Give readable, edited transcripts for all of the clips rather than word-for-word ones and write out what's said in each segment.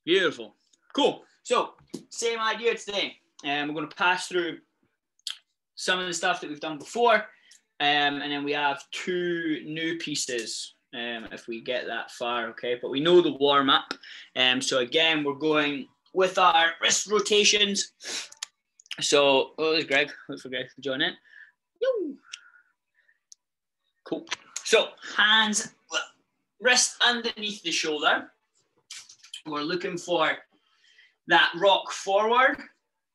Beautiful. Cool. So same idea today. We're going to pass through some of the stuff that we've done before. And then we have 2 new pieces if we get that far, okay? But we know the warm-up. So again, we're going with our wrist rotations. So, there's Greg. Look for Greg to join in. Yo. Cool. So, hands, wrist underneath the shoulder. We're looking for that rock forward,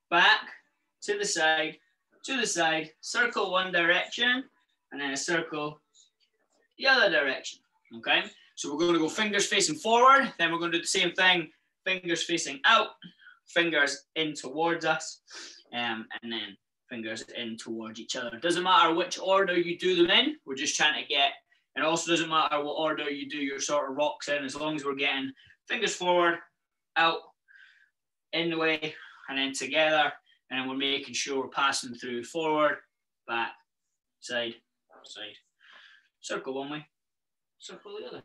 back, to the side, circle one direction, and then a circle the other direction, okay? So we're going to go fingers facing forward, then we're going to do the same thing, fingers facing out, fingers in towards us, and then fingers in towards each other. It doesn't matter which order you do them in, we're just trying to get, and it also doesn't matter what order you do your sort of rocks in, as long as we're getting fingers forward, out, in the way, and then together, and then we're making sure we're passing through forward, back, side, side. Circle one way, circle the other.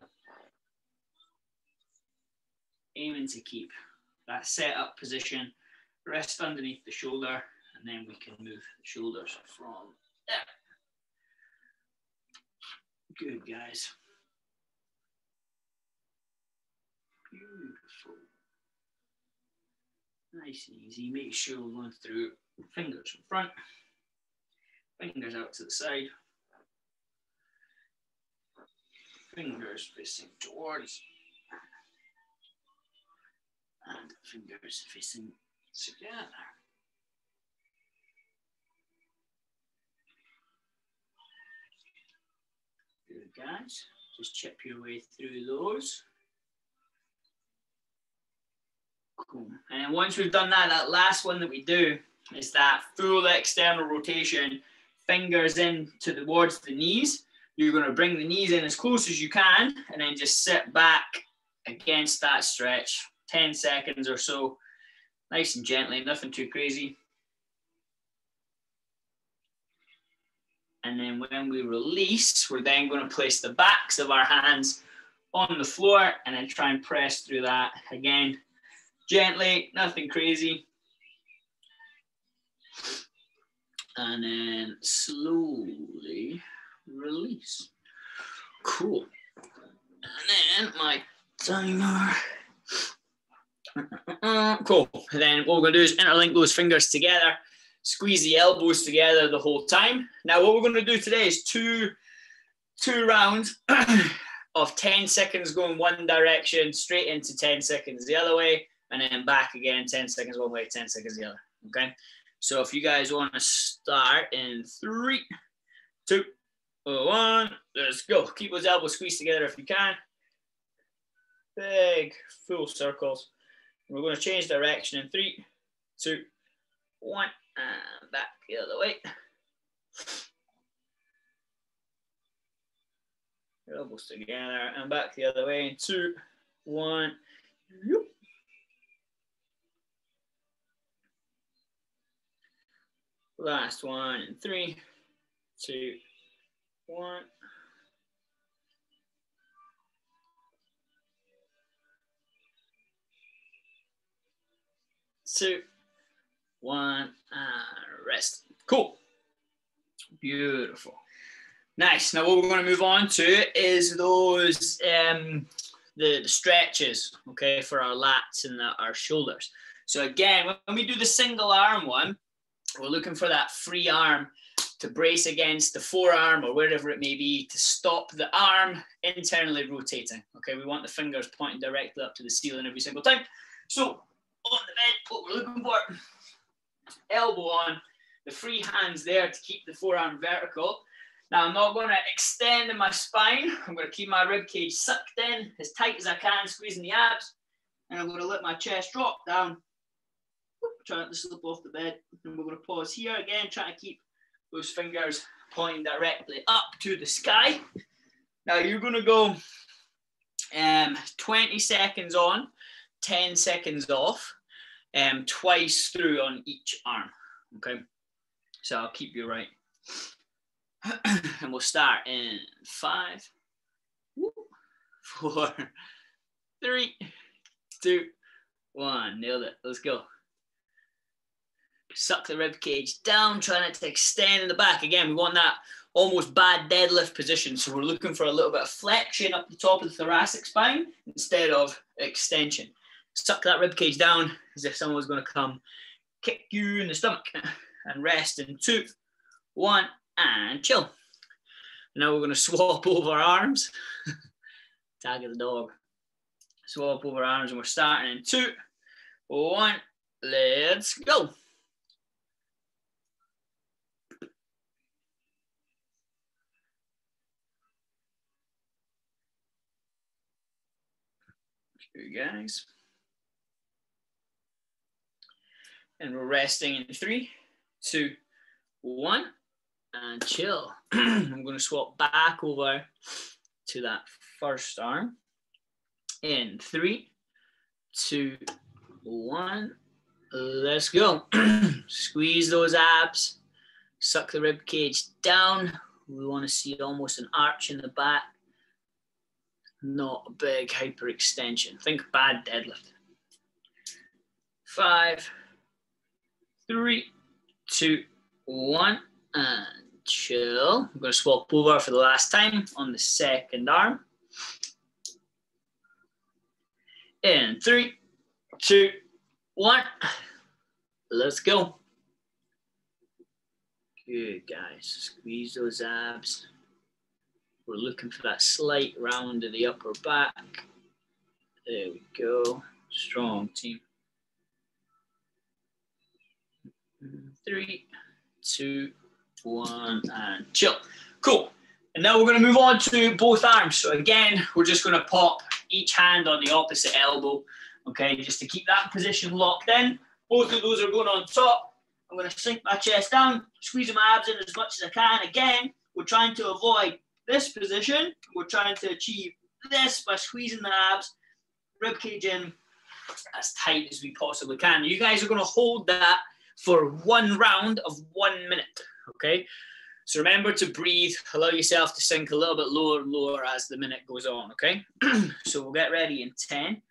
Aiming to keep that set up position, rest underneath the shoulder, and then we can move the shoulders from there. Good, guys. Beautiful. Nice and easy. Make sure we're going through fingers in front, fingers out to the side, fingers facing towards, and fingers facing together. Good, guys. Just chip your way through those. Cool. And then once we've done that, that last one that we do is that full external rotation, fingers in towards the knees. You're going to bring the knees in as close as you can and then just sit back against that stretch, 10 seconds or so, nice and gently, nothing too crazy. And then when we release, we're then going to place the backs of our hands on the floor and then try and press through that again. Gently, nothing crazy. And then slowly release. Cool. And then my timer. Cool. And then what we're going to do is interlink those fingers together, squeeze the elbows together the whole time. Now what we're going to do today is two rounds of 10 seconds going one direction, straight into 10 seconds the other way, and then back again, 10 seconds one way, 10 seconds the other, okay? So if you guys want to start in 3, 2, 1, let's go. Keep those elbows squeezed together if you can. Big, full circles. We're going to change direction in 3, 2, 1, and back the other way. Elbows together and back the other way in 2, 1. Yep. Last one in 3, 2, 1. 2, 1, and rest. Cool. Beautiful. Nice. Now what we're going to move on to is those the stretches, okay, for our lats and our shoulders. So again, when we do the single arm one, we're looking for that free arm to brace against the forearm or wherever it may be to stop the arm internally rotating. Okay, we want the fingers pointing directly up to the ceiling every single time. So on the bed, what we're looking for, elbow on, the free hands there to keep the forearm vertical. Now I'm not going to extend in my spine. I'm going to keep my rib cage sucked in as tight as I can, squeezing the abs, and I'm going to let my chest drop down. Trying to slip off the bed, and we're going to pause here again, trying to keep those fingers pointing directly up to the sky. Now you're going to go 20 seconds on, 10 seconds off, twice through on each arm. Okay, so I'll keep you right, and we'll start in 5, 4, 3, 2, 1. Nailed it. Let's go. Suck the rib cage down, try not to extend in the back. Again, we want that almost bad deadlift position. So we're looking for a little bit of flexion up the top of the thoracic spine instead of extension. Suck that rib cage down as if someone was going to come kick you in the stomach. And rest in 2, 1, and chill. Now we're going to swap over arms. Tag of the dog. Swap over arms, and we're starting in 2, 1. Let's go. You guys. And we're resting in 3, 2, 1, and chill. I'm going to swap back over to that first arm. In 3, 2, 1, let's go. Squeeze those abs, suck the rib cage down. We want to see almost an arch in the back, not a big hyperextension. Think bad deadlift. 5, 3, 2, 1, and chill. I'm going to swap over for the last time on the second arm. In 3, 2, 1, let's go. Good, guys. Squeeze those abs. We're looking for that slight round of the upper back. There we go. Strong team. 3, 2, 1, and chill. Cool. And now we're going to move on to both arms. So again, we're just going to pop each hand on the opposite elbow, okay, just to keep that position locked in. Both of those are going on top. I'm going to sink my chest down, squeezing my abs in as much as I can. Again, we're trying to avoid this position. We're trying to achieve this by squeezing the abs, ribcage in as tight as we possibly can. You guys are going to hold that for 1 round of 1 minute, okay? So remember to breathe, allow yourself to sink a little bit lower and lower as the minute goes on, okay? So we'll get ready in 10,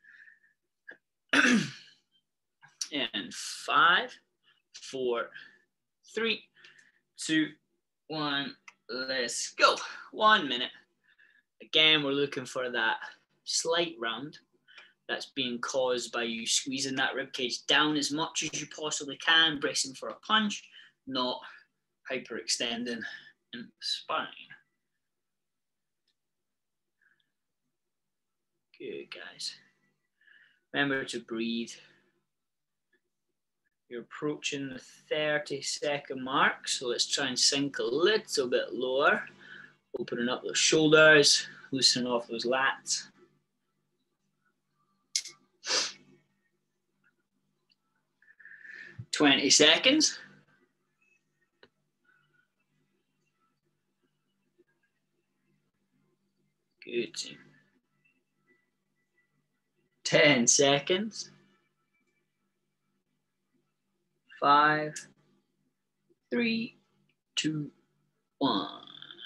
and 5, 4, 3, 2, 1, let's go. 1 minute. Again, we're looking for that slight round that's being caused by you squeezing that ribcage down as much as you possibly can, bracing for a punch, not hyperextending in the spine. Good, guys. Remember to breathe. You're approaching the 30-second mark, so let's try and sink a little bit lower. Opening up those shoulders, loosening off those lats. "20 seconds. Good. 10 seconds. 5, 3, 2, 1.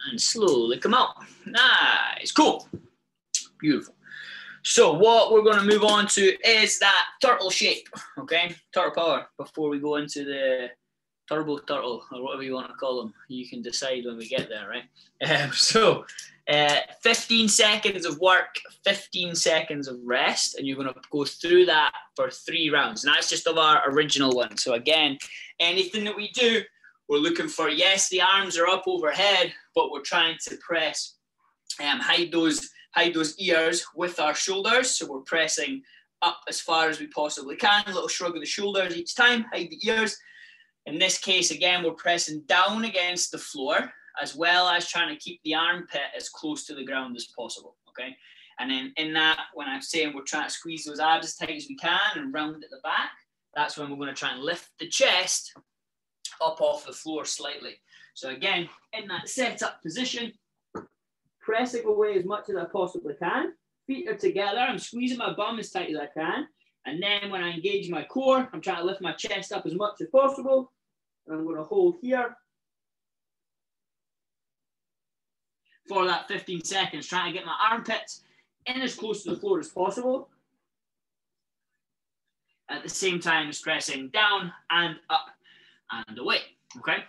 And slowly come out. Nice. Cool. Beautiful. So what we're going to move on to is that turtle shape, okay? Turtle power before we go into the turbo turtle or whatever you want to call them. You can decide when we get there, right? 15 seconds of work, 15 seconds of rest, and you're going to go through that for 3 rounds. And that's just of our original one. So again, anything that we do, we're looking for, yes, the arms are up overhead, but we're trying to press, hide those ears with our shoulders. So we're pressing up as far as we possibly can. A little shrug of the shoulders each time, hide the ears. In this case, again, we're pressing down against the floor, as well as trying to keep the armpit as close to the ground as possible, okay? And then in that, when I'm saying we're trying to squeeze those abs as tight as we can and round at the back, that's when we're going to try and lift the chest up off the floor slightly. So again, in that setup position, pressing away as much as I possibly can. Feet are together. I'm squeezing my bum as tight as I can. And then when I engage my core, I'm trying to lift my chest up as much as possible. And I'm going to hold here for that 15 seconds, trying to get my armpits in as close to the floor as possible. at the same time as pressing down and up and away, okay?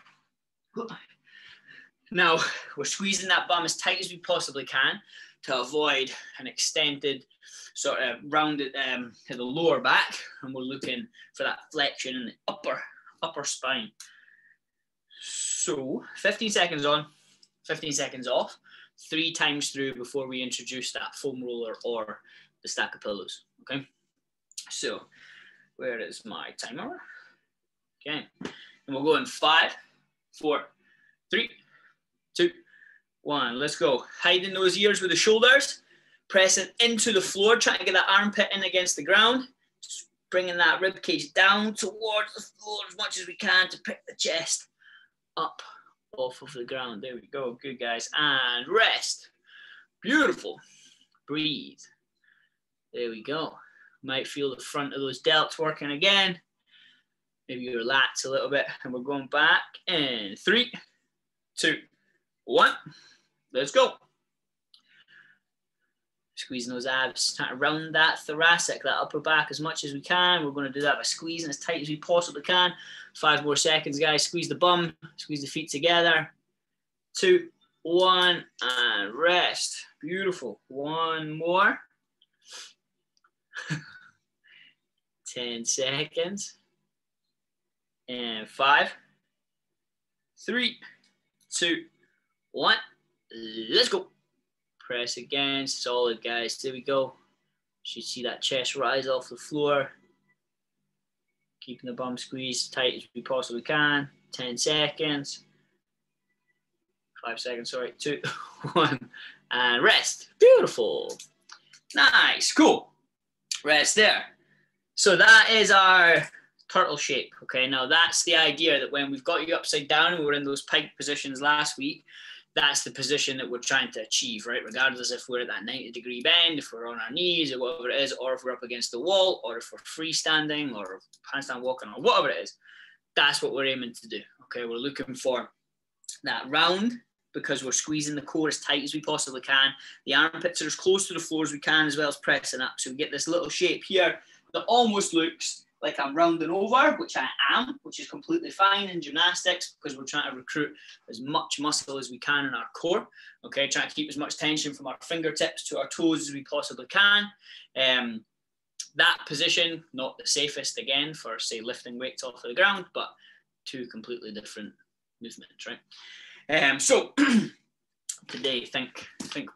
Now, we're squeezing that bum as tight as we possibly can to avoid an extended sort of rounded to the lower back, and we're looking for that flexion in the upper spine. So 15 seconds on, 15 seconds off, 3 times through before we introduce that foam roller or the stack of pillows, okay? So where is my timer? Okay, and we'll go in 5, 4, 3, 2, 1. Let's go. Hiding those ears with the shoulders, pressing into the floor, trying to get that armpit in against the ground, just bringing that rib cage down towards the floor as much as we can to pick the chest up off of the ground. There we go. Good, guys. And rest. Beautiful. Breathe. There we go. Might feel the front of those delts working again. Maybe you relax a little bit, and we're going back in 3, 2, 1. Let's go. Squeezing those abs, trying to round that thoracic, that upper back as much as we can. We're going to do that by squeezing as tight as we possibly can. 5 more seconds, guys. Squeeze the bum, squeeze the feet together. 2, 1, and rest. Beautiful. 1 more. 10 seconds. And 5, 3, 2, 1. Let's go. Press again. Solid, guys. There we go. Should see that chest rise off the floor. Keeping the bum squeezed as tight as we possibly can. 10 seconds. 5 seconds, sorry. 2, 1. And rest. Beautiful. Nice. Cool. Rest there. So that is our turtle shape. Okay, now that's the idea that when we've got you upside down and we were in those pike positions last week, that's the position that we're trying to achieve, right? Regardless if we're at that 90-degree bend, if we're on our knees or whatever it is, or if we're up against the wall, or if we're freestanding or handstand walking or whatever it is, that's what we're aiming to do. Okay, we're looking for that round because we're squeezing the core as tight as we possibly can. The armpits are as close to the floor as we can, as well as pressing up. So we get this little shape here that almost looks like I'm rounding over, which I am, which is completely fine in gymnastics because we're trying to recruit as much muscle as we can in our core. Okay, trying to keep as much tension from our fingertips to our toes as we possibly can. That position, not the safest again for, say, lifting weights off of the ground, but 2 completely different movements, right? So today, think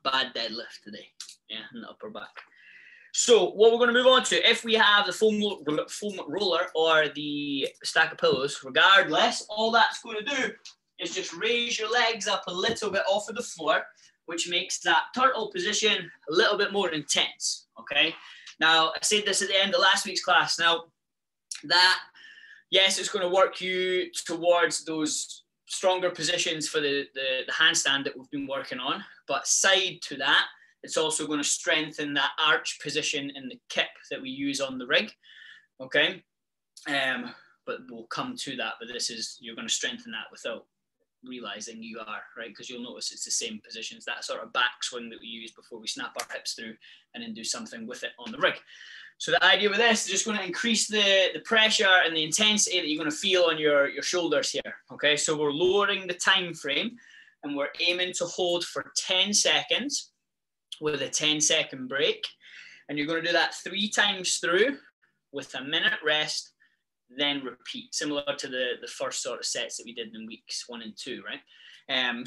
bad deadlift today, yeah, in the upper back. So what we're going to move on to, if we have the foam roller or the stack of pillows, regardless, all that's going to do is just raise your legs up a little bit off of the floor, which makes that turtle position a little bit more intense, okay? Now, I said this at the end of last week's class. Now, that, yes, it's going to work you towards those stronger positions for the handstand that we've been working on, but side to that, it's also going to strengthen that arch position in the kip that we use on the rig, okay? But we'll come to that, but this is, you're going to strengthen that without realizing you are, right? Because you'll notice it's the same positions, that sort of back swing that we use before we snap our hips through and then do something with it on the rig. So the idea with this is just going to increase the pressure and the intensity that you're going to feel on your shoulders here, okay? So we're lowering the time frame and we're aiming to hold for 10 seconds with a 10-second break. And you're going to do that 3 times through with a minute rest, then repeat, similar to the first sort of sets that we did in weeks 1 and 2, right?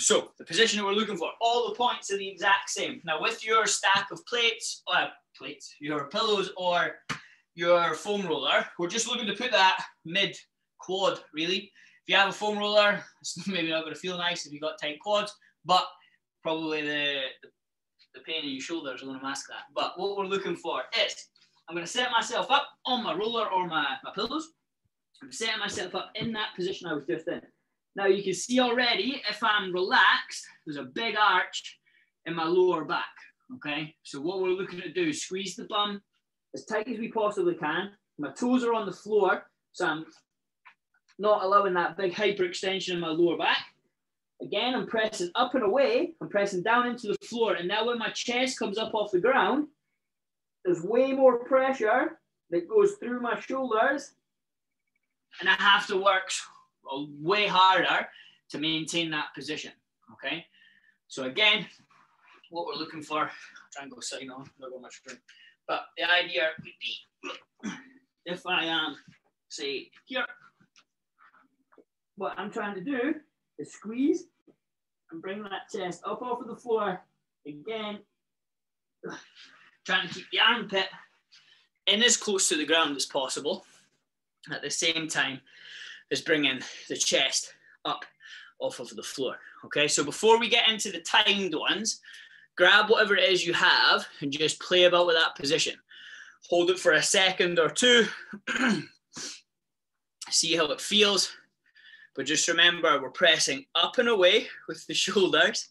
So the position that we're looking for, all the points are the exact same. Now with your stack of plates, your pillows or your foam roller, we're just looking to put that mid quad, really. If you have a foam roller, it's maybe not going to feel nice if you've got tight quads, but probably the pain in your shoulders are going to mask that. But what we're looking for is, I'm going to set myself up on my roller or my pillows. I'm setting myself up in that position I was just in. Now you can see already, if I'm relaxed, there's a big arch in my lower back, okay? So what we're looking to do is squeeze the bum as tight as we possibly can. My toes are on the floor, so I'm not allowing that big hyperextension in my lower back. Again, I'm pressing up and away. I'm pressing down into the floor. And now when my chest comes up off the ground, there's way more pressure that goes through my shoulders, and I have to work way harder to maintain that position, okay? So again, what we're looking for, I'll try and go side on, not got much room, but the idea would be, if I am, say, here, what I'm trying to do is squeeze and bring that chest up off of the floor, again, trying to keep the armpit in as close to the ground as possible, at the same time as bringing the chest up off of the floor. Okay, so before we get into the timed ones, grab whatever it is you have and just play about with that position. Hold it for a second or two, see how it feels, but just remember we're pressing up and away with the shoulders,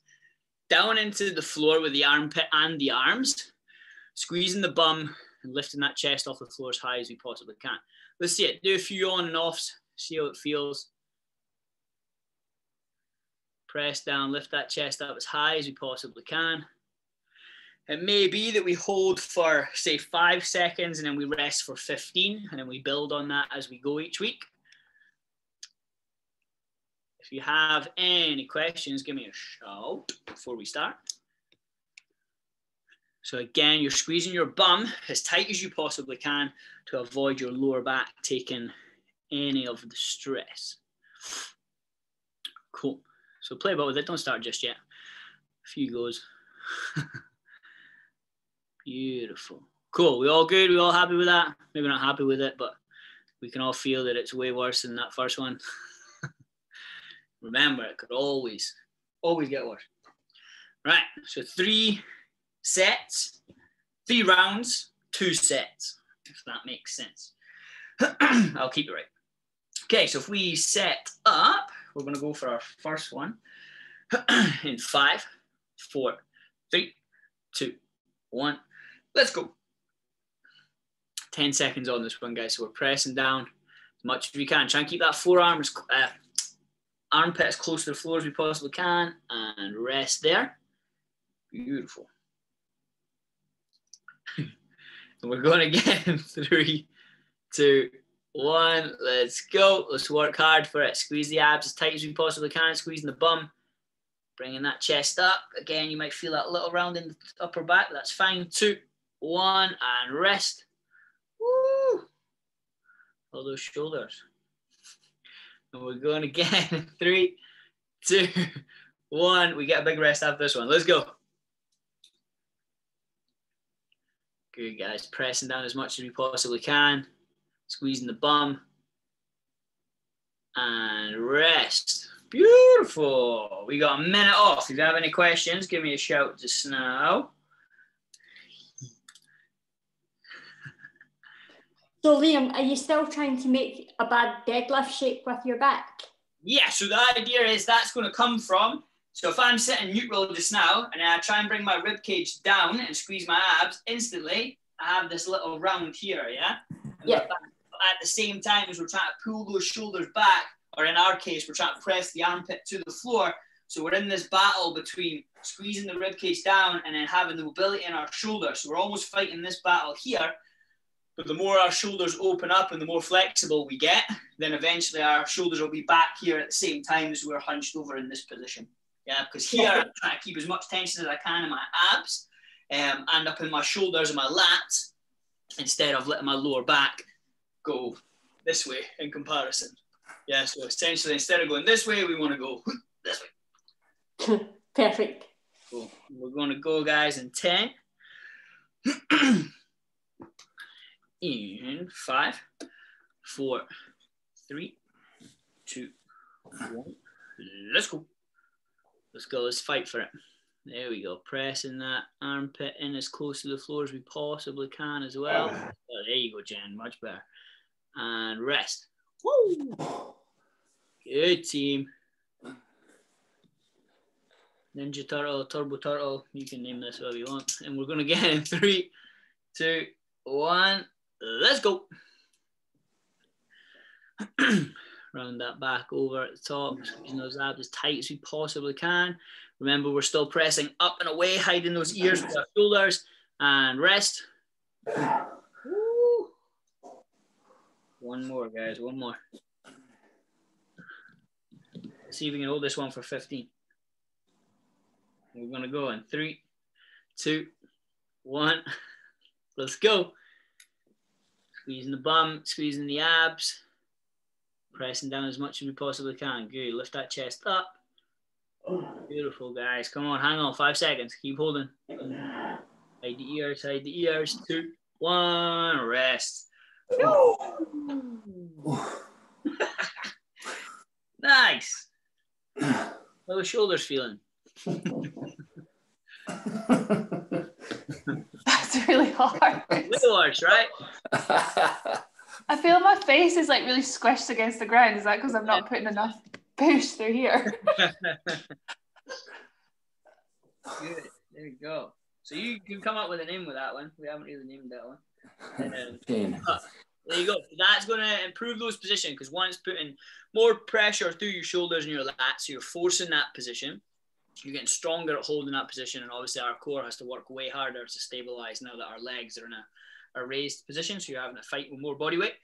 down into the floor with the armpit and the arms, squeezing the bum and lifting that chest off the floor as high as we possibly can. Let's see it. Do a few on and offs. See how it feels. Press down, lift that chest up as high as we possibly can. It may be that we hold for, say, 5 seconds and then we rest for 15, and then we build on that as we go each week. If you have any questions, give me a shout before we start. So again, you're squeezing your bum as tight as you possibly can to avoid your lower back taking any of the stress. Cool. So play about with it. Don't start just yet. A few goes. Beautiful. Cool. We all good? We all happy with that? Maybe not happy with it, but we can all feel that it's way worse than that first one. Remember, it could always get worse. Right. So 3 sets, 3 rounds, 2 sets, if that makes sense. I'll keep it right. Okay, so if we set up, we're going to go for our first one in 5, 4, 3, 2, 1. Let's go. 10 seconds on this one, guys. So we're pressing down as much as we can. Try and keep that forearm armpit as close to the floor as we possibly can, and rest there. Beautiful. And we're going again. 3, 2, 1. Let's go. Let's work hard for it. Squeeze the abs as tight as we possibly can. Squeezing the bum. Bringing that chest up. Again, you might feel that little round in the upper back. That's fine. 2, 1, and rest. Woo! All those shoulders. And we're going again. 3, 2, 1. We get a big rest after this one. Let's go. Good, guys. Pressing down as much as we possibly can. Squeezing the bum. And rest. Beautiful. We got a minute off. If you have any questions, give me a shout just now. So Liam, are you still trying to make a bad deadlift shape with your back? Yeah, so the idea is that's going to come from, so if I'm sitting neutral just now and I try and bring my rib cage down and squeeze my abs, instantly I have this little round here, yeah? Yeah. At the same time as we're trying to pull those shoulders back, or in our case, we're trying to press the armpit to the floor. So we're in this battle between squeezing the rib cage down and then having the mobility in our shoulders. So we're almost fighting this battle here. But the more our shoulders open up and the more flexible we get, then eventually our shoulders will be back here at the same time as we're hunched over in this position. Yeah, because here I'm trying to keep as much tension as I can in my abs and up in my shoulders and my lats, instead of letting my lower back go this way in comparison. Yeah, so essentially instead of going this way, we want to go this way. Perfect. Cool. We're going to go, guys, in 10. In 5, 4, 3, 2, 1. Let's go. Let's go. Let's fight for it. There we go. Pressing that armpit in as close to the floor as we possibly can as well. Oh, there you go, Jen. Much better. And rest. Woo! Good team. Ninja Turtle, Turbo Turtle. You can name this whatever you want. And we're going to get in 3, 2, 1. Let's go. Round that back over at the top, squeezing those abs as tight as we possibly can. Remember, we're still pressing up and away, hiding those ears with our shoulders, and rest. Woo. One more, guys. One more. See if we can hold this one for 15. We're going to go in 3, 2, 1. Let's go. Squeezing the bum, squeezing the abs. Pressing down as much as we possibly can. Good. Lift that chest up. Beautiful, guys. Come on, hang on. 5 seconds. Keep holding. Hide the ears, hide the ears. 2, 1. Rest. Nice. How are the shoulders feeling? That's really hard. Little arch, right? I feel my face is like really squished against the ground. Is that because I'm not putting enough push through here? Good. There you go. So you can come up with a name with that one. We haven't really named that one. There you go. That's going to improve those positions because one, it's putting more pressure through your shoulders and your lats. So you're forcing that position. You're getting stronger at holding that position. And obviously our core has to work way harder to stabilize now that our legs are in a raised position. So you're having to fight with more body weight.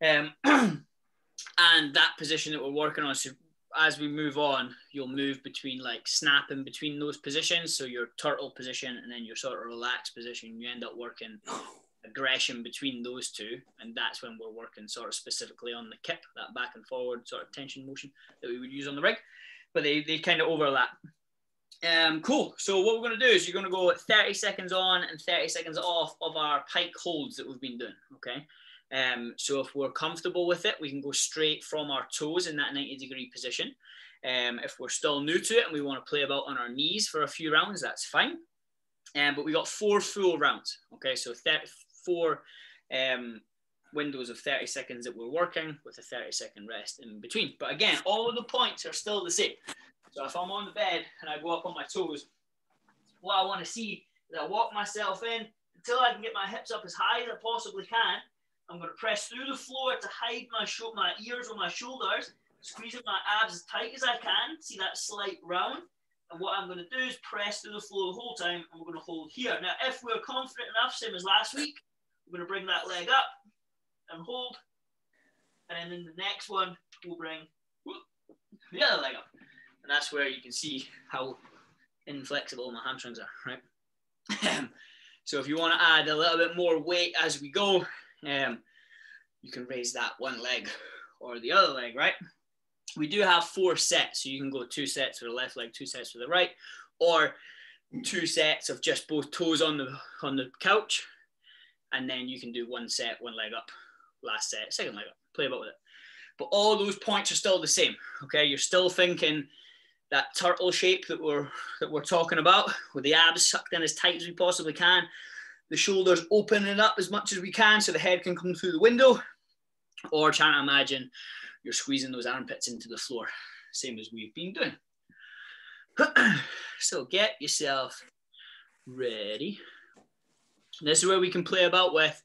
And that position that we're working on. So as we move on, you'll move between like snapping between those positions. So your turtle position and then your sort of relaxed position. You end up working aggression between those two, and that's when we're working sort of specifically on the kick, that back and forward sort of tension motion that we would use on the rig, but they kind of overlap. Cool. So what we're going to do is you're going to go 30 seconds on and 30 seconds off of our pike holds that we've been doing. Okay. So if we're comfortable with it, we can go straight from our toes in that 90-degree position. If we're still new to it and we want to play about on our knees for a few rounds, that's fine. But we got 4 full rounds. Okay, so 4 windows of 30 seconds that we're working with a 30-second rest in between. But again, all of the points are still the same. So if I'm on the bed and I go up on my toes, what I want to see is I walk myself in until I can get my hips up as high as I possibly can. I'm going to press through the floor to hide my ears or my shoulders, squeezing my abs as tight as I can. See that slight round? And what I'm going to do is press through the floor the whole time, and we're going to hold here. Now, if we're confident enough, same as last week, we're going to bring that leg up and hold. And then in the next one, we'll bring the other leg up. And that's where you can see how inflexible my hamstrings are, right? So if you want to add a little bit more weight as we go, you can raise that one leg or the other leg, right? We do have 4 sets, so you can go 2 sets for the left leg, 2 sets for the right, or 2 sets of just both toes on the couch, and then you can do 1 set, 1 leg up, last set, second leg up, play about with it. But all those points are still the same, okay? You're still thinking that turtle shape that we're talking about, with the abs sucked in as tight as we possibly can, the shoulders opening up as much as we can so the head can come through the window, or trying to imagine you're squeezing those armpits into the floor, same as we've been doing. So get yourself ready. This is where we can play about with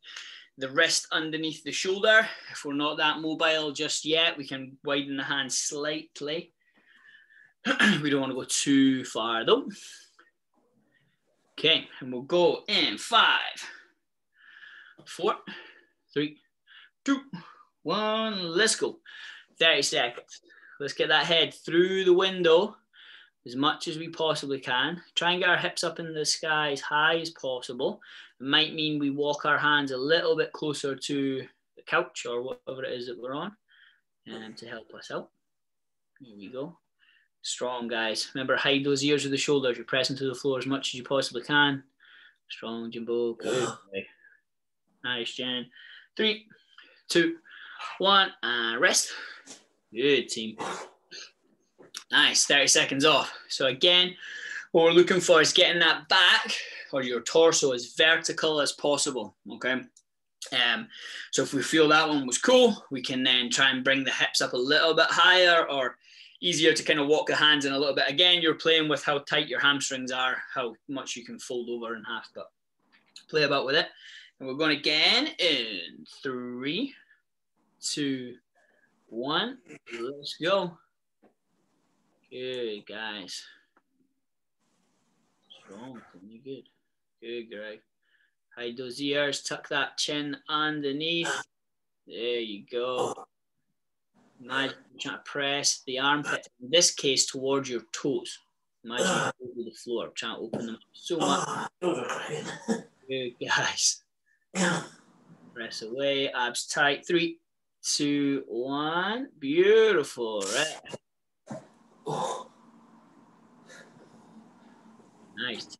the wrist underneath the shoulder. If we're not that mobile just yet, we can widen the hand slightly. We don't want to go too far though. Okay, and we'll go in 5, 4, 3, 2, 1, let's go. 30 seconds. Let's get that head through the window as much as we possibly can. Try and get our hips up in the sky as high as possible. It might mean we walk our hands a little bit closer to the couch or whatever it is that we're on, to help us out. Here we go. Strong, guys. Remember, hide those ears with the shoulders. You're pressing to the floor as much as you possibly can. Strong, Jimbo. Good. Nice, Jen. 3, 2, 1, and rest. Good, team. Nice, 30 seconds off. So again, what we're looking for is getting that back or your torso as vertical as possible, okay? So if we feel that one was cool, we can then try and bring the hips up a little bit higher, or easier to kind of walk the hands in a little bit. Again, you're playing with how tight your hamstrings are, how much you can fold over in half, but play about with it. And we're going again in 3, 2, 1. Let's go. Good, guys. Strong. Good. Good, Greg. Hide those ears. Tuck that chin underneath. There you go. Imagine you're trying to press the armpit, in this case, towards your toes. Imagine you're over the floor, trying to open them up so much. Good, guys. Press away, abs tight. 3, 2, 1. Beautiful. Right. Nice.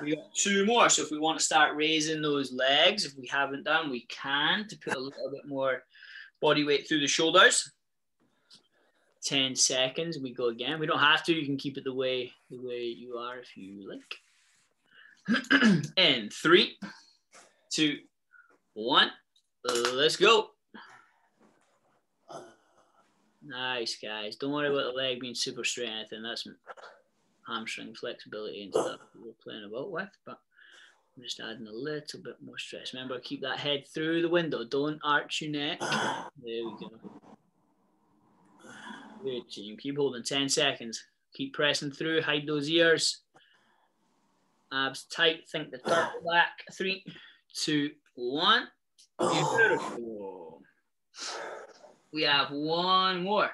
We got 2 more. So if we want to start raising those legs, if we haven't done, we can, to put a little bit more body weight through the shoulders. 10 seconds. We go again. We don't have to. You can keep it the way you are if you like. And 3, 2, 1. Let's go. Nice, guys. Don't worry about the leg being super straight or anything. That's hamstring flexibility and stuff we're playing about with, but I'm just adding a little bit more stress. Remember, keep that head through the window. Don't arch your neck. There we go. Good team. Keep holding. 10 seconds. Keep pressing through. Hide those ears. Abs tight. Think the turtle back. 3, 2, 1. Beautiful. We have 1 more.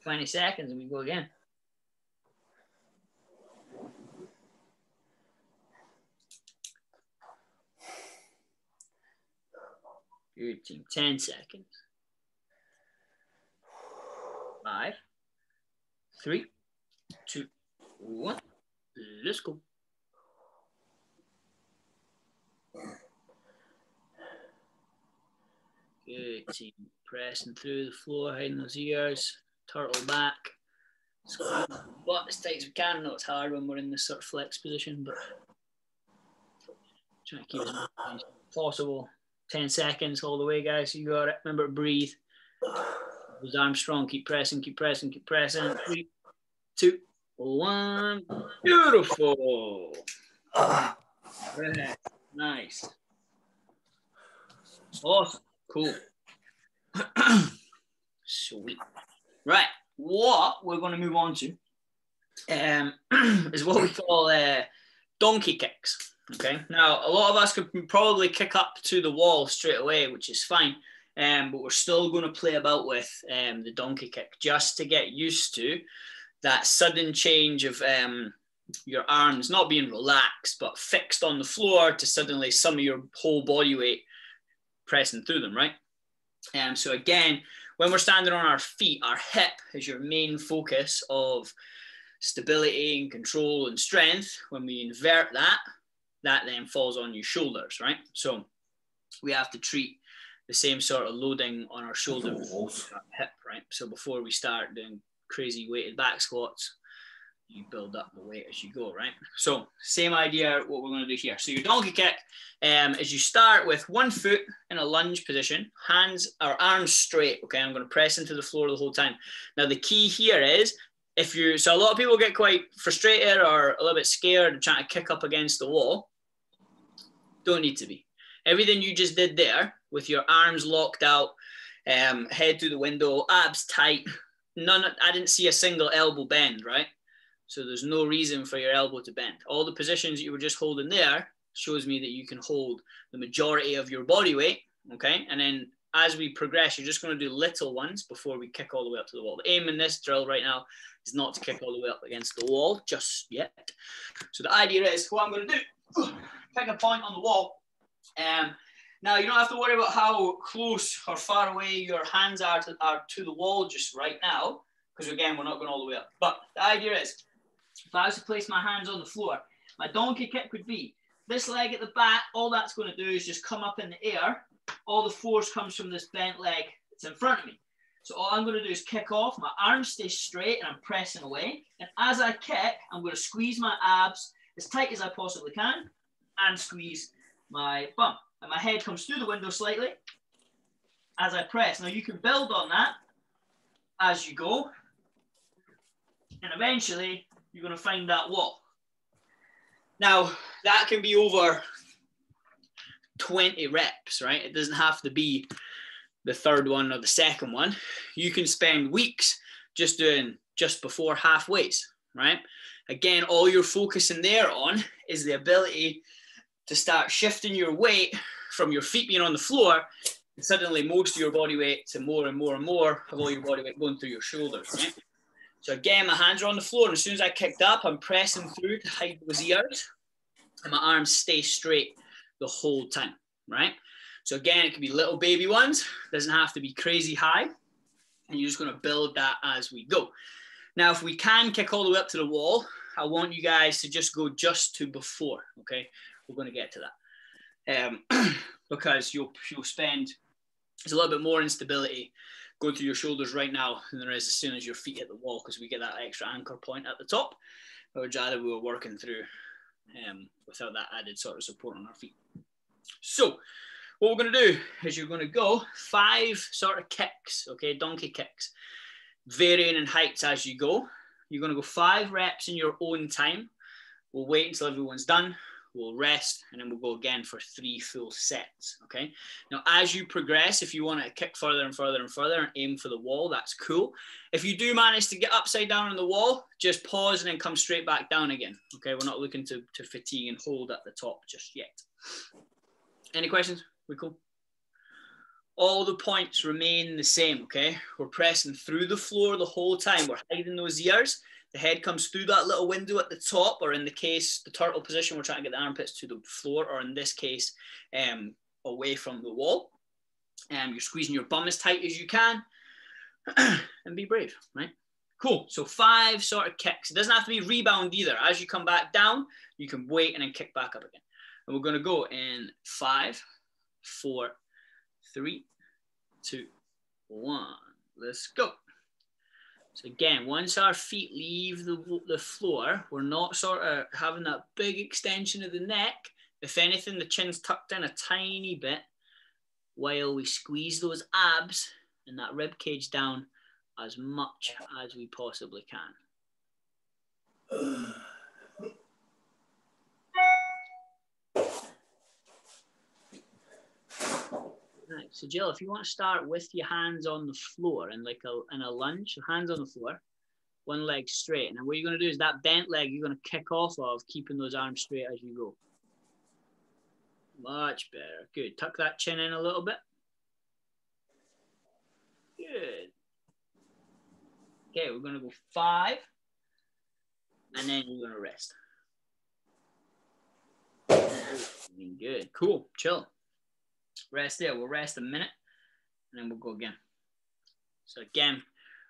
20 seconds and we go again. Good team. 10 seconds. 5, 3, 2, 1. Let's go. Good team. Pressing through the floor, hiding those ears. Turtle back. Squeeze the butt as tight as we can. I know it's hard when we're in this sort of flex position, but trying to keep as much as possible. 10 seconds all the way, guys. You got it. Remember to breathe. Those arms strong. Keep pressing, keep pressing, keep pressing. 3, 2, 1. Beautiful. Right. Nice. Awesome. Cool. Sweet. Right. What we're going to move on to is what we call donkey kicks. Okay. Now, a lot of us could probably kick up to the wall straight away, which is fine. But we're still going to play about with the donkey kick just to get used to that sudden change of your arms not being relaxed, but fixed on the floor to suddenly some of your whole body weight pressing through them, right? So again, when we're standing on our feet, our hip is your main focus of stability and control and strength. When we invert that, that then falls on your shoulders, right? So we have to treat the same sort of loading on our shoulder before our hip, right? So before we start doing crazy weighted back squats, you build up the weight as you go, right? So same idea, what we're going to do here. So your donkey kick is you start with one foot in a lunge position, hands or arms straight, okay? I'm going to press into the floor the whole time. Now the key here is, so a lot of people get quite frustrated or a little bit scared and trying to kick up against the wall. Don't need to be. Everything you just did there with your arms locked out, head through the window, abs tight, I didn't see a single elbow bend, right? So there's no reason for your elbow to bend. All the positions you were just holding there shows me that you can hold the majority of your body weight, okay? And then as we progress, you're just going to do little ones before we kick all the way up to the wall. The aim in this drill right now is not to kick all the way up against the wall just yet. So the idea is, what I'm going to do, pick a point on the wall. Now, you don't have to worry about how close or far away your hands are to the wall just right now, because again, we're not going all the way up. But the idea is, if I was to place my hands on the floor, my donkey kick would be this leg at the back. All that's going to do is just come up in the air. All the force comes from this bent leg that's in front of me. So all I'm going to do is kick off. My arms stay straight and I'm pressing away. And as I kick, I'm going to squeeze my abs as tight as I possibly can and squeeze my bum. And my head comes through the window slightly as I press. Now you can build on that as you go. And eventually you're going to find that wall. Now that can be over 20 reps, right? It doesn't have to be the third one or the second one. You can spend weeks just doing just before halfways, right? Again, all you're focusing there on is the ability to start shifting your weight from your feet being on the floor, and suddenly most of your body weight to more and more and more of all your body weight going through your shoulders, right? So again, my hands are on the floor, and as soon as I kicked up, I'm pressing through to hide those ears, and my arms stay straight the whole time, right? So again, it can be little baby ones, doesn't have to be crazy high, and you're just gonna build that as we go. Now, if we can kick all the way up to the wall, I want you guys to just go just to before, okay? We're gonna get to that. Because you'll spend, there's a little bit more instability going through your shoulders right now than there is as soon as your feet hit the wall, because we get that extra anchor point at the top, which either we were working through without that added sort of support on our feet. So what we're going to do is you're going to go 5 sort of kicks, okay, donkey kicks, varying in heights as you go. You're going to go 5 reps in your own time. We'll wait until everyone's done. We'll rest, and then we'll go again for 3 full sets, okay? Now, as you progress, if you want to kick further and further and further and aim for the wall, that's cool. If you do manage to get upside down on the wall, just pause and then come straight back down again, okay? We're not looking to fatigue and hold at the top just yet. Any questions? We cool? All the points remain the same, okay? We're pressing through the floor the whole time. We're hiding those ears. The head comes through that little window at the top, or in the case, the turtle position, we're trying to get the armpits to the floor, or in this case, away from the wall. You're squeezing your bum as tight as you can, and be brave, right? Cool, so 5 sort of kicks. It doesn't have to be rebound either. As you come back down, you can wait and then kick back up again. And we're gonna go in 5, 4, 3, 2, 1. Let's go. So again, once our feet leave the floor, we're not sort of having that big extension of the neck. If anything, the chin's tucked in a tiny bit while we squeeze those abs and that rib cage down as much as we possibly can. Right, so Jill, if you want to start with your hands on the floor and like in a lunge, your hands on the floor, one leg straight. And then what you're going to do is that bent leg you're going to kick off of, keeping those arms straight as you go. Much better. Good. Tuck that chin in a little bit. Good. Okay, we're going to go 5. And then you're going to rest. Good. Cool. Chill. Rest there. We'll rest a minute and then we'll go again. So again,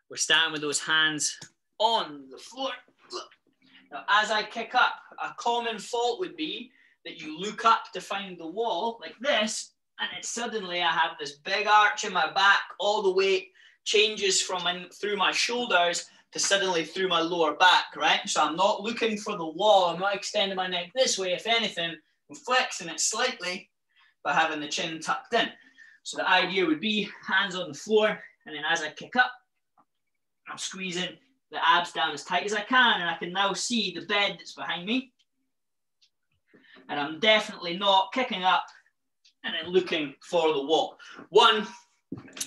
we're starting with those hands on the floor. Now, as I kick up, a common fault would be that you look up to find the wall like this, and then suddenly I have this big arch in my back. All the weight changes from through my shoulders to suddenly through my lower back, right? So I'm not looking for the wall. I'm not extending my neck this way. If anything, I'm flexing it slightly by having the chin tucked in. So the idea would be hands on the floor, and then as I kick up, I'm squeezing the abs down as tight as I can, and I can now see the bed that's behind me. And I'm definitely not kicking up and then looking for the wall. 1,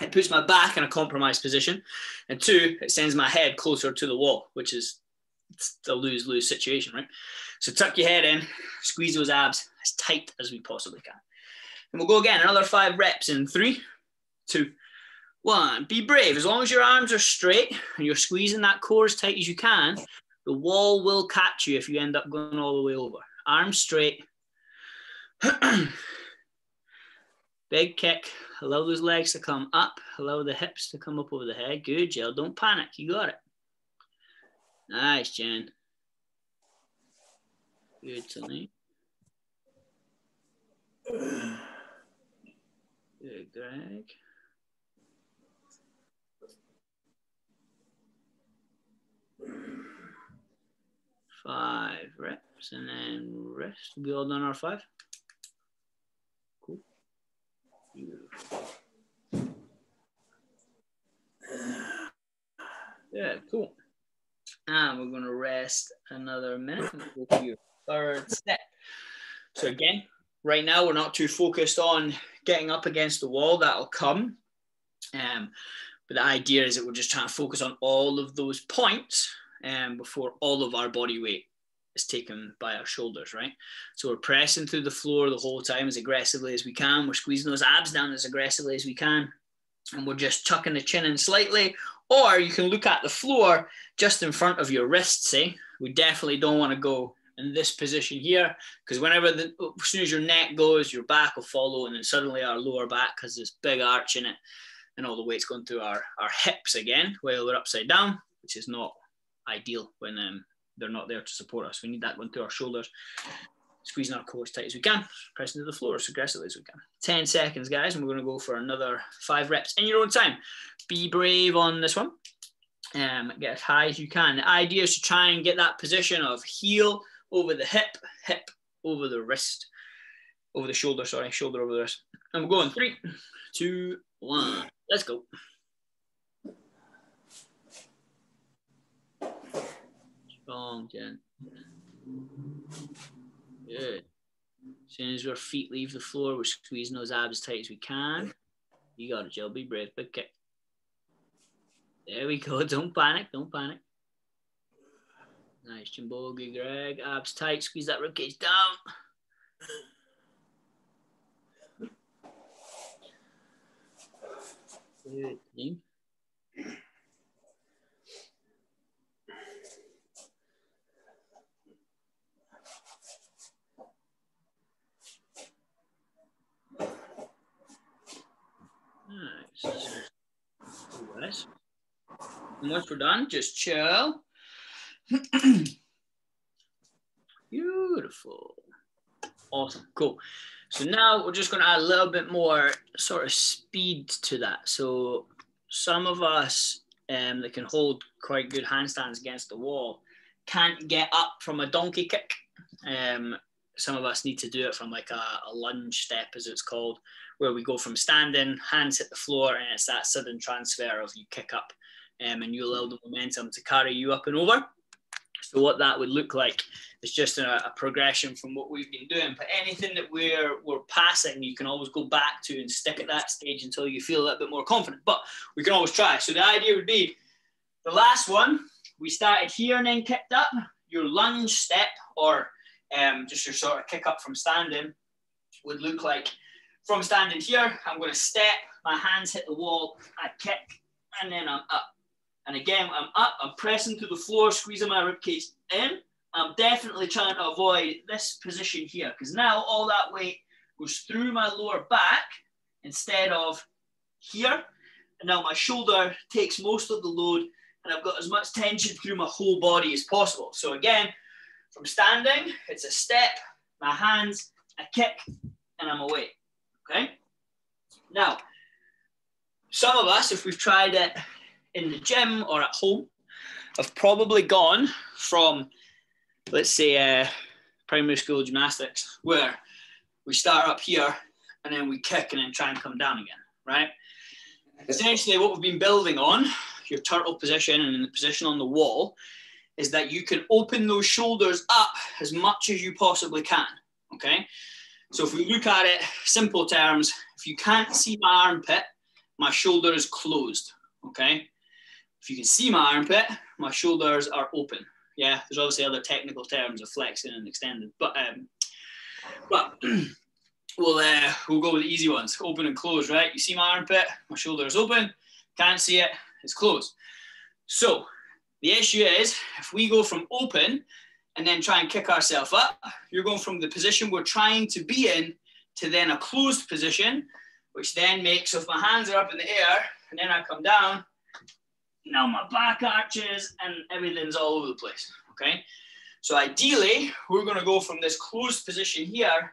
it puts my back in a compromised position, and 2, it sends my head closer to the wall, which is a lose-lose situation, right? So tuck your head in, squeeze those abs as tight as we possibly can. And we'll go again, another 5 reps in 3, 2, 1. Be brave. As long as your arms are straight and you're squeezing that core as tight as you can, the wall will catch you if you end up going all the way over. Arms straight. Big kick. Allow those legs to come up. Allow the hips to come up over the head. Good, Jill. Don't panic. You got it. Nice, Jen. Good, Tony. Good, Greg. Five reps and then rest. We all done our 5? Cool. Beautiful. Yeah, cool. And we're going to rest another minute and go to your 3rd set. So again, right now we're not too focused on getting up against the wall. That'll come. But the idea is that we're just trying to focus on all of those points before all of our body weight is taken by our shoulders, right? So we're pressing through the floor the whole time as aggressively as we can. We're squeezing those abs down as aggressively as we can. And we're just chucking the chin in slightly. Or you can look at the floor just in front of your wrists, eh? We definitely don't want to go in this position here, because whenever as soon as your neck goes, your back will follow, and then suddenly our lower back has this big arch in it, and all the weight's going through our hips again while we're upside down, which is not ideal when they're not there to support us. We need that going through our shoulders, squeezing our core as tight as we can, pressing to the floor as aggressively as we can. 10 seconds, guys, and we're going to go for another 5 reps in your own time. Be brave on this one. Get as high as you can. The idea is to try and get that position of heel over the hip, hip over the wrist, over the shoulder, sorry, shoulder over the wrist. And we're going 3, 2, 1. Let's go. Strong, Jen. Good. As soon as our feet leave the floor, we're squeezing those abs as tight as we can. You got it, Jill. Be brave. Big kick. There we go. Don't panic. Don't panic. Nice, Jimbo. Good, Greg. Abs tight. Squeeze that ribcage down. Good team. Nice. Nice. And once we're done, just chill. Beautiful. Awesome. Cool. So now we're just going to add a little bit more sort of speed to that. So some of us that can hold quite good handstands against the wall can't get up from a donkey kick. Some of us need to do it from like a lunge step, as it's called, where we go from standing, hands hit the floor, and it's that sudden transfer of you kick up and you allow the momentum to carry you up and over. So what that would look like is just a progression from what we've been doing. But anything that we're passing, you can always go back to and stick at that stage until you feel a little bit more confident. But we can always try. So the idea would be the last one, we started here and then kicked up. Your lunge step, or just your sort of kick up from standing, would look like from standing here, I'm going to step, my hands hit the wall, I kick, and then I'm up. And again, I'm up, I'm pressing to the floor, squeezing my ribcage in. I'm definitely trying to avoid this position here, because now all that weight goes through my lower back instead of here. And now my shoulder takes most of the load, and I've got as much tension through my whole body as possible. So again, from standing, it's a step, my hands, I kick, and I'm away, okay? Now, some of us, if we've tried it in the gym or at home, have probably gone from, let's say, primary school gymnastics, where we start up here and then we kick and then try and come down again, right? Essentially what we've been building on, your turtle position and the position on the wall, is that you can open those shoulders up as much as you possibly can, okay? So if we look at it, simple terms, if you can't see my armpit, my shoulder is closed, okay? If you can see my armpit, my shoulders are open. Yeah, there's obviously other technical terms of flexing and extended, but we'll go with the easy ones. Open and close, right? You see my armpit, my shoulder is open. Can't see it, it's closed. So the issue is, if we go from open and then try and kick ourselves up, you're going from the position we're trying to be in to then a closed position, which then makes, so if my hands are up in the air and then I come down, now my back arches and everything's all over the place, okay? So ideally, we're going to go from this closed position here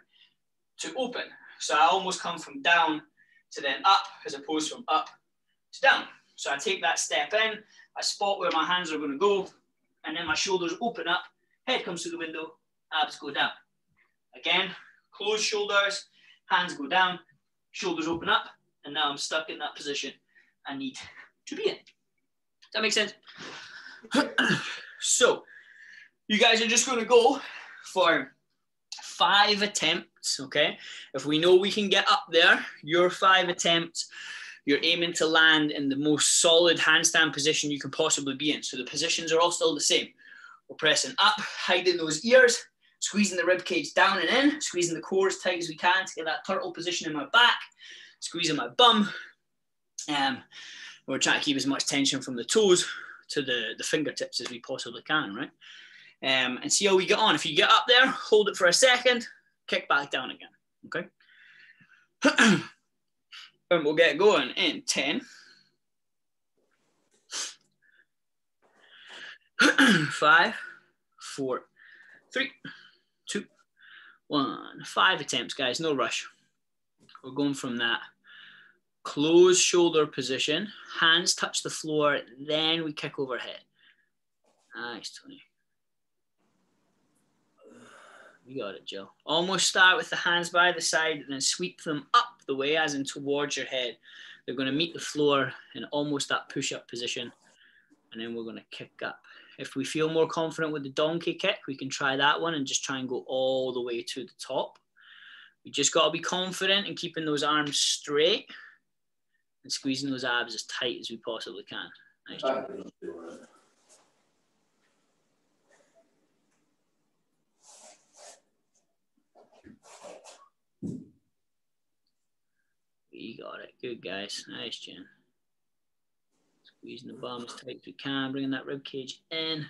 to open. So I almost come from down to then up, as opposed from up to down. So I take that step in, I spot where my hands are going to go, and then my shoulders open up, head comes through the window, abs go down. Again, closed shoulders, hands go down, shoulders open up, and now I'm stuck in that position I need to be in. Does that make sense? So you guys are just going to go for 5 attempts, okay? If we know we can get up there, your 5 attempts you're aiming to land in the most solid handstand position you can possibly be in. So the positions are all still the same. We're pressing up, hiding those ears, squeezing the rib cage down and in, squeezing the core as tight as we can to get that turtle position in my back, squeezing my bum. We're trying to keep as much tension from the toes to the fingertips as we possibly can, right? And see how we get on. If you get up there, hold it for a second, kick back down again, okay? And we'll get going in 10, 5, 4, 3, 2, 1. 5 attempts, guys, no rush. We're going from that closed shoulder position, hands touch the floor, then we kick overhead. Nice, Tony. You got it, Jill. Almost start with the hands by the side and then sweep them up the way, as in towards your head. They're going to meet the floor in almost that push-up position, and then we're going to kick up. If we feel more confident with the donkey kick, we can try that one and just try and go all the way to the top. We just got to be confident in keeping those arms straight and squeezing those abs as tight as we possibly can. Nice job. You got it. Good, guys. Nice, Jen. Squeezing the bum as tight as we can, bringing that rib cage in.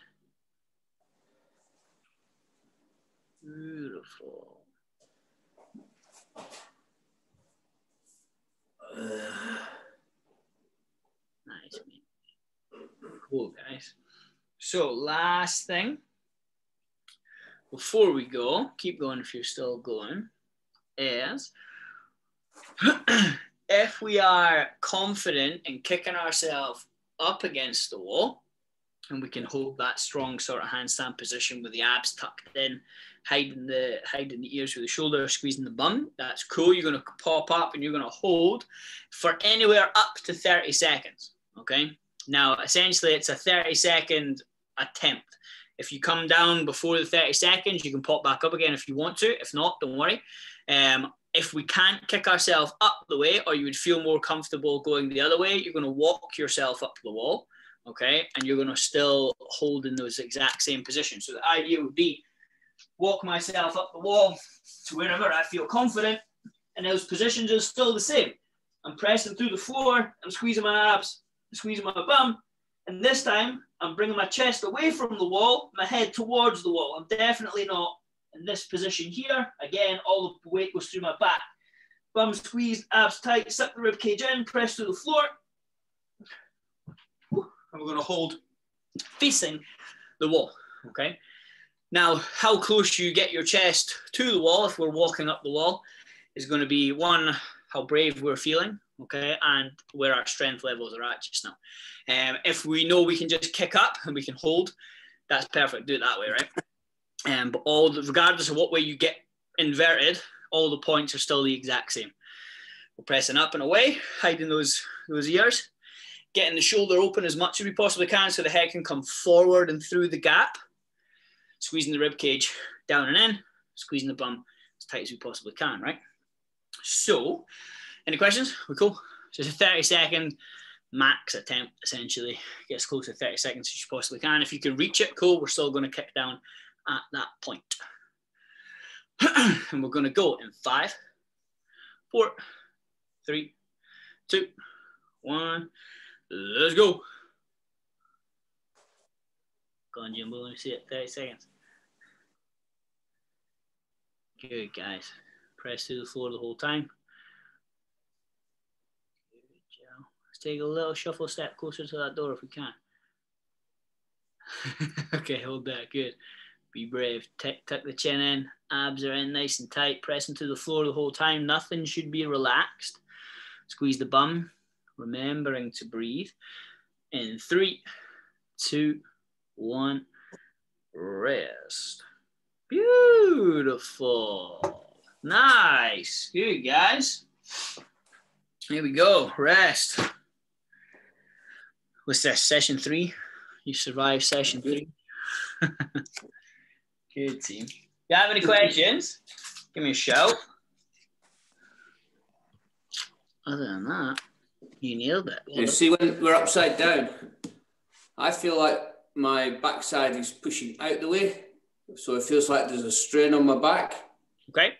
Beautiful. Nice. Cool, guys. So last thing, before we go, keep going if you're still going, is if we are confident in kicking ourselves up against the wall, and we can hold that strong sort of handstand position with the abs tucked in, hiding the ears with the shoulder, squeezing the bum, that's cool. You're going to pop up and you're going to hold for anywhere up to 30 seconds, okay? Now, essentially, it's a 30-second attempt. If you come down before the 30 seconds, you can pop back up again if you want to. If not, don't worry. If we can't kick ourselves up the way, or you would feel more comfortable going the other way, you're going to walk yourself up the wall, okay? And you're going to still hold in those exact same positions. So the idea would be walk myself up the wall to wherever I feel confident, and those positions are still the same. I'm pressing through the floor, I'm squeezing my abs, I'm squeezing my bum, and this time I'm bringing my chest away from the wall, my head towards the wall. I'm definitely not in this position here. Again, all the weight goes through my back. Bum squeezed, abs tight, suck the rib cage in, press through the floor. And we're going to hold facing the wall, okay? Now, how close you get your chest to the wall if we're walking up the wall is going to be, one, how brave we're feeling, okay, and where our strength levels are at just now. If we know we can just kick up and we can hold, that's perfect. Do it that way, right? But regardless of what way you get inverted, all the points are still the exact same. We're pressing up and away, hiding those ears, getting the shoulder open as much as we possibly can so the head can come forward and through the gap, squeezing the rib cage down and in, squeezing the bum as tight as we possibly can, right? So, any questions? We're cool? So it's a 30-second max attempt, essentially. Get as close to 30 seconds as you possibly can. If you can reach it, cool. We're still going to kick down at that point. And we're going to go in 5, 4, 3, 2, 1. Let's go. Go on, Jimbo. Let me see it. 30 seconds. Good, guys. Press through the floor the whole time. Good job. Let's take a little shuffle step closer to that door if we can. Okay, hold that. Good. Be brave. Tuck the chin in. Abs are in nice and tight. Pressing to the floor the whole time. Nothing should be relaxed. Squeeze the bum. Remembering to breathe. In 3, 2, 1. Rest. Beautiful. Nice. Good, guys. Here we go. Rest. What's this? Session 3? You survived session 3. Good, team. If you have any questions, give me a shout. Other than that, You nailed it. You see, when we're upside down, I feel like my backside is pushing out the way. So it feels like there's a strain on my back. Okay.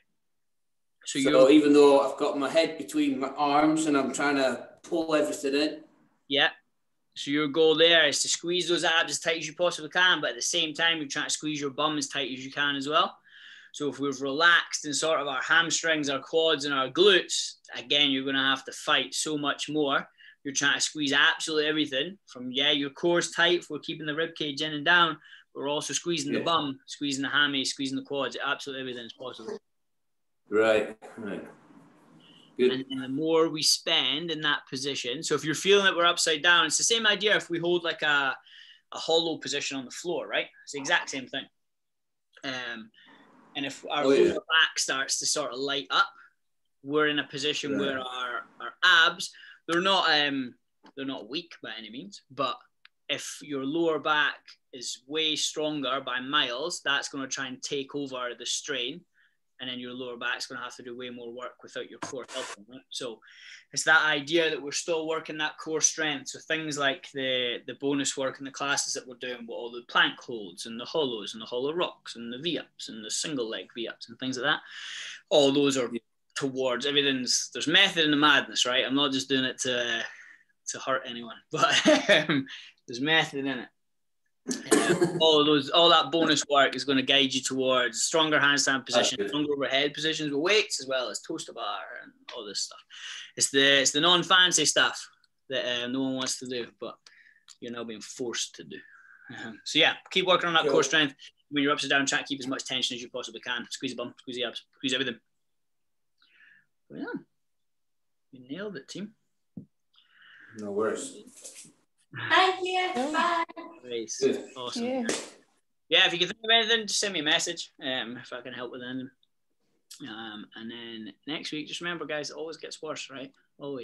So even though I've got my head between my arms and I'm trying to pull everything in. Yeah. So your goal there is to squeeze those abs as tight as you possibly can, but at the same time, you're trying to squeeze your bum as tight as you can as well. So if we've relaxed in sort of our hamstrings, our quads, and our glutes, again, you're going to have to fight so much more. You're trying to squeeze absolutely everything from, your core's tight for keeping the rib cage in and down, but we're also squeezing the bum, squeezing the hammy, squeezing the quads, absolutely everything is possible. Right. Good. And then the more we spend in that position, so if you're feeling that we're upside down, it's the same idea if we hold like a hollow position on the floor, right? It's the exact same thing. And if our lower back starts to sort of light up, we're in a position where our abs, they're not weak by any means, but if your lower back is way stronger by miles, that's going to try and take over the strain. And then your lower back's going to have to do way more work without your core helping, right? So it's that idea that we're still working that core strength. So things like the bonus work in the classes that we're doing with all the plank holds and the hollows and the hollow rocks and the V-ups and the single leg V-ups and things like that. All those are towards everything's, there's method in the madness, right? I'm not just doing it to hurt anyone, but there's method in it. All that bonus work is going to guide you towards stronger handstand positions, stronger overhead positions with weights, as well as toaster bar and all this stuff. It's the non-fancy stuff that no one wants to do, but you're now being forced to do. So keep working on that core strength. When you're upside down, try to keep as much tension as you possibly can. Squeeze the bum, squeeze the abs, squeeze everything. But you nailed it, team. No worries. Thank you. Bye. Nice. Awesome. Yeah, if you can think of anything, just send me a message if I can help with anything. And then next week, just remember, guys, it always gets worse, right? Always.